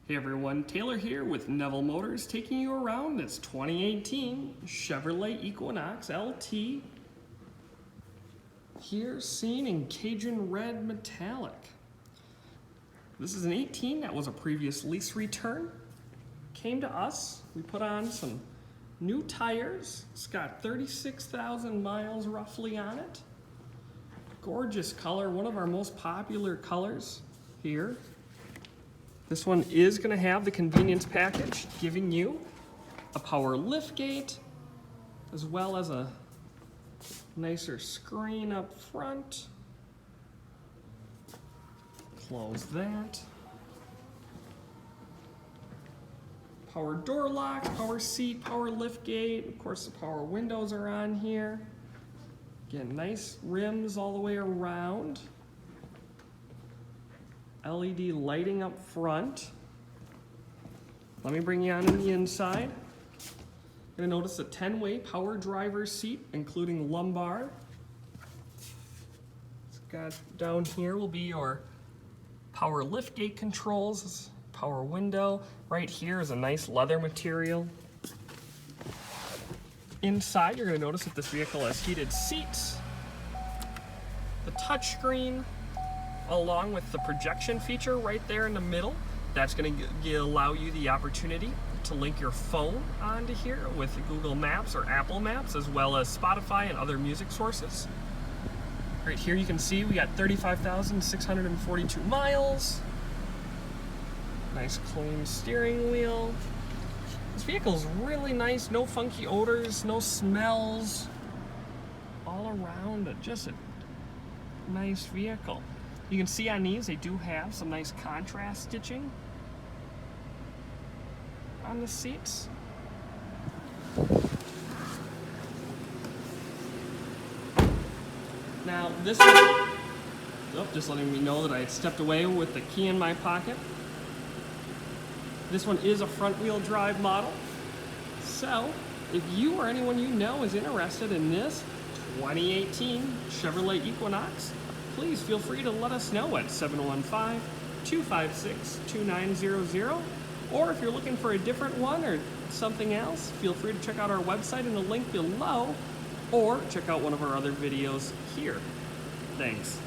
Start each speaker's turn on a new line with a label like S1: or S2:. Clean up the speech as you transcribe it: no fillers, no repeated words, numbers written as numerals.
S1: Hey everyone, Taylor here with Neville Motors taking you around this 2018 Chevrolet Equinox LT. Here seen in Cajun red metallic. This is an 18 that was a previous lease return. Came to us, we put on some new tires. It's got 36,000 miles roughly on it. Gorgeous color, one of our most popular colors here. This one is going to have the convenience package, giving you a power liftgate, as well as a nicer screen up front. Close that. Power door lock, power seat, power liftgate. Of course, the power windows are on here. Again, nice rims all the way around. LED lighting up front. Let me bring you on the inside. You're gonna notice a 10-way power driver's seat, including lumbar. It's got down here will be your power liftgate controls, power window. Right here is a nice leather material. Inside, you're gonna notice that this vehicle has heated seats, the touchscreen, along with the projection feature right there in the middle. That's going to allow you the opportunity to link your phone onto here with Google Maps or Apple Maps, as well as Spotify and other music sources. Right here you can see we got 35,642 miles. Nice clean steering wheel. This vehicle is really nice, no funky odors, no smells. All around it, just a nice vehicle. You can see on these, they do have some nice contrast stitching on the seats. Now this one, just letting me know that I stepped away with the key in my pocket. This one is a front wheel drive model. So if you or anyone you know is interested in this 2018 Chevrolet Equinox, please feel free to let us know at 715-256-2900. Or if you're looking for a different one or something else, feel free to check out our website in the link below, or check out one of our other videos here. Thanks.